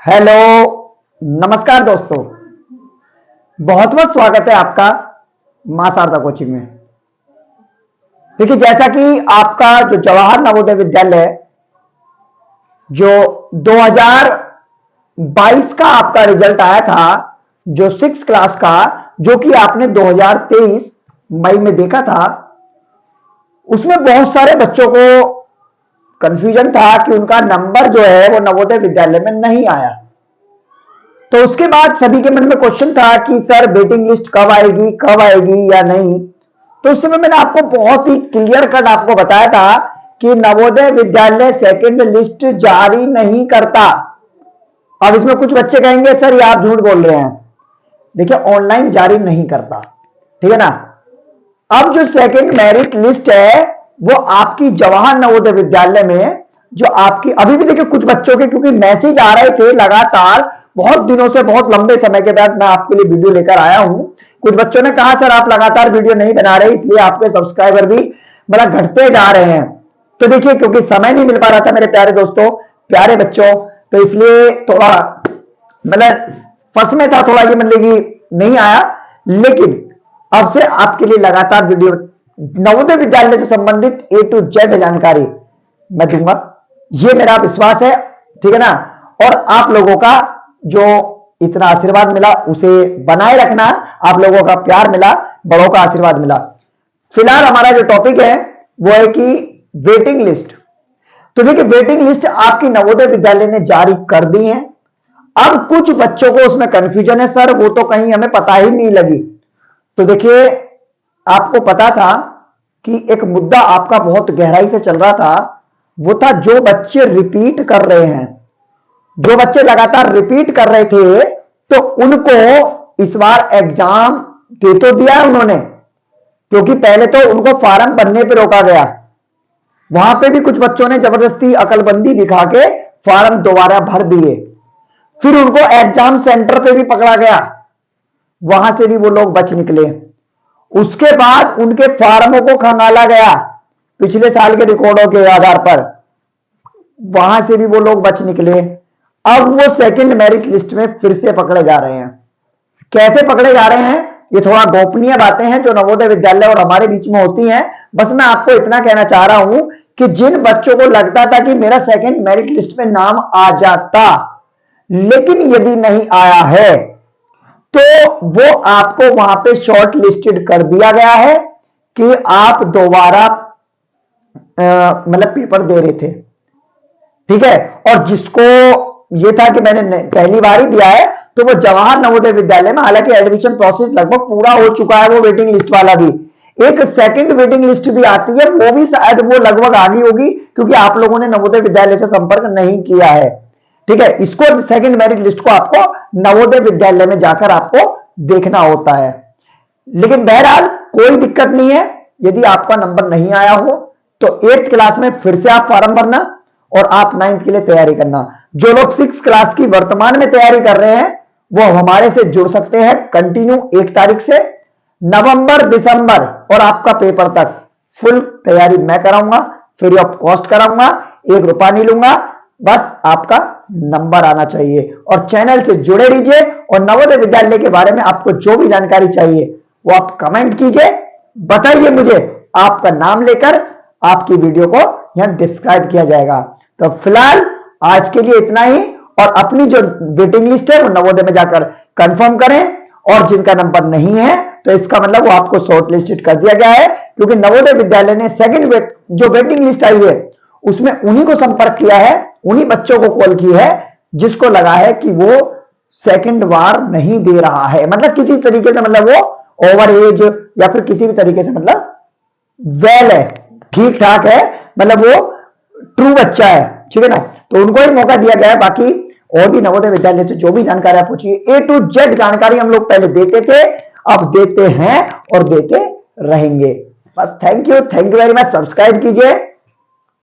Hello, नमस्कार दोस्तों। बहुत बहुत स्वागत है आपका मां शारदा कोचिंग में। देखिए, जैसा कि आपका जो जवाहर नवोदय विद्यालय जो 2022 का आपका रिजल्ट आया था, जो 6 क्लास का, जो कि आपने 2023 मई में देखा था, उसमें बहुत सारे बच्चों को कंफ्यूजन था कि उनका नंबर जो है वो नवोदय विद्यालय में नहीं आया। तो उसके बाद सभी के मन में क्वेश्चन था कि सर वेटिंग लिस्ट कब आएगी या नहीं। तो उस समय मैंने आपको बहुत ही क्लियर कट आपको बताया था कि नवोदय विद्यालय सेकंड लिस्ट जारी नहीं करता। अब इसमें कुछ बच्चे कहेंगे सर ये आप झूठ बोल रहे हैं। देखिए, ऑनलाइन जारी नहीं करता, ठीक है ना। अब जो सेकंड मेरिट लिस्ट है वो आपकी जवाहर नवोदय विद्यालय में जो आपकी अभी भी देखिए कुछ बच्चों के, क्योंकि मैसेज आ रहे थे लगातार बहुत दिनों से, बहुत लंबे समय के बाद मैं आपके लिए वीडियो लेकर आया हूं। कुछ बच्चों ने कहा सर आप लगातार वीडियो नहीं बना रहे, इसलिए आपके सब्सक्राइबर भी बड़ा घटते जा रहे हैं। तो देखिए, क्योंकि समय नहीं मिल पा रहा था मेरे प्यारे दोस्तों, प्यारे बच्चों, तो इसलिए थोड़ा मतलब फंस में था, थोड़ा ये मतलब कि नहीं आया। लेकिन अब से आपके लिए लगातार वीडियो नवोदय विद्यालय से संबंधित A to Z जानकारी मैं दूंगा, ये मेरा विश्वास है, ठीक है ना। और आप लोगों का जो इतना आशीर्वाद मिला उसे बनाए रखना, आप लोगों का प्यार मिला, बड़ों का आशीर्वाद मिला। फिलहाल हमारा जो टॉपिक है वो है कि वेटिंग लिस्ट। तो देखिए, वेटिंग लिस्ट आपकी नवोदय विद्यालय ने जारी कर दी है। अब कुछ बच्चों को उसमें कंफ्यूजन है, सर वो तो कहीं हमें पता ही नहीं लगी। तो देखिए, आपको पता था कि एक मुद्दा आपका बहुत गहराई से चल रहा था, वो था जो बच्चे रिपीट कर रहे हैं, जो बच्चे लगातार रिपीट कर रहे थे, तो उनको इस बार एग्जाम दे तो दिया उन्होंने, क्योंकि पहले तो उनको फॉर्म भरने पे रोका गया। वहां पे भी कुछ बच्चों ने जबरदस्ती अकलबंदी दिखा के फॉर्म दोबारा भर दिए। फिर उनको एग्जाम सेंटर पे भी पकड़ा गया, वहां से भी वो लोग बच निकले। उसके बाद उनके फॉर्मों को खंगाला गया पिछले साल के रिकॉर्डों के आधार पर, वहां से भी वो लोग बच निकले। अब वो सेकंड मेरिट लिस्ट में फिर से पकड़े जा रहे हैं। कैसे पकड़े जा रहे हैं, ये थोड़ा गोपनीय बातें हैं जो नवोदय विद्यालय और हमारे बीच में होती हैं। बस मैं आपको इतना कहना चाह रहा हूं कि जिन बच्चों को लगता था कि मेरा सेकंड मेरिट लिस्ट में नाम आ जाता, लेकिन यदि नहीं आया है, तो वो आपको वहां पे शॉर्ट लिस्टेड कर दिया गया है कि आप दोबारा मतलब पेपर दे रहे थे, ठीक है। और जिसको ये था कि मैंने पहली बार ही दिया है, तो वो जवाहर नवोदय विद्यालय में, हालांकि एडमिशन प्रोसेस लगभग पूरा हो चुका है, वो वेटिंग लिस्ट वाला भी, एक सेकंड वेटिंग लिस्ट भी आती है, वो भी शायद वो लगभग आ गई होगी, क्योंकि आप लोगों ने नवोदय विद्यालय से संपर्क नहीं किया है, ठीक है। इसको सेकंड मेरिट लिस्ट को आपको नवोदय विद्यालय में जाकर आपको देखना होता है। लेकिन बहरहाल कोई दिक्कत नहीं है, यदि आपका नंबर नहीं आया हो तो 8th क्लास में फिर से आप फॉर्म भरना और आप 9th के लिए तैयारी करना। जो लोग 6th क्लास की वर्तमान में तैयारी कर रहे हैं वो हमारे से जुड़ सकते हैं कंटिन्यू 1 तारीख से नवंबर, दिसंबर और आपका पेपर तक फुल तैयारी मैं कराऊंगा, फ्री ऑफ कॉस्ट कराऊंगा, 1 रुपया नहीं लूंगा। बस आपका नंबर आना चाहिए और चैनल से जुड़े रहिए। और नवोदय विद्यालय के बारे में आपको जो भी जानकारी चाहिए वो आप कमेंट कीजिए, बताइए मुझे, आपका नाम लेकर आपकी वीडियो को यहां डिस्क्राइब किया जाएगा। तो फिलहाल आज के लिए इतना ही, और अपनी जो वेटिंग लिस्ट है वो नवोदय में जाकर कंफर्म करें। और जिनका नंबर नहीं है तो इसका मतलब वो आपको शॉर्ट लिस्टेड कर दिया गया है, क्योंकि नवोदय विद्यालय ने सेकंड जो वेटिंग लिस्ट आई है उसमें उन्हीं को संपर्क किया है, उन्हीं बच्चों को कॉल की है जिसको लगा है कि वो सेकंड बार नहीं दे रहा है, मतलब किसी तरीके से, मतलब वो ओवर एज या फिर किसी भी तरीके से मतलब वेल है, ठीक ठाक है, मतलब वो ट्रू बच्चा है, ठीक है ना। तो उनको ही मौका दिया गया है। बाकी और भी नवोदय विद्यालय से जो भी जानकारी आप पूछिए, A to Z जानकारी हम लोग पहले देते थे, अब देते हैं और देते रहेंगे। बस thank you very much. Subscribe कीजिए।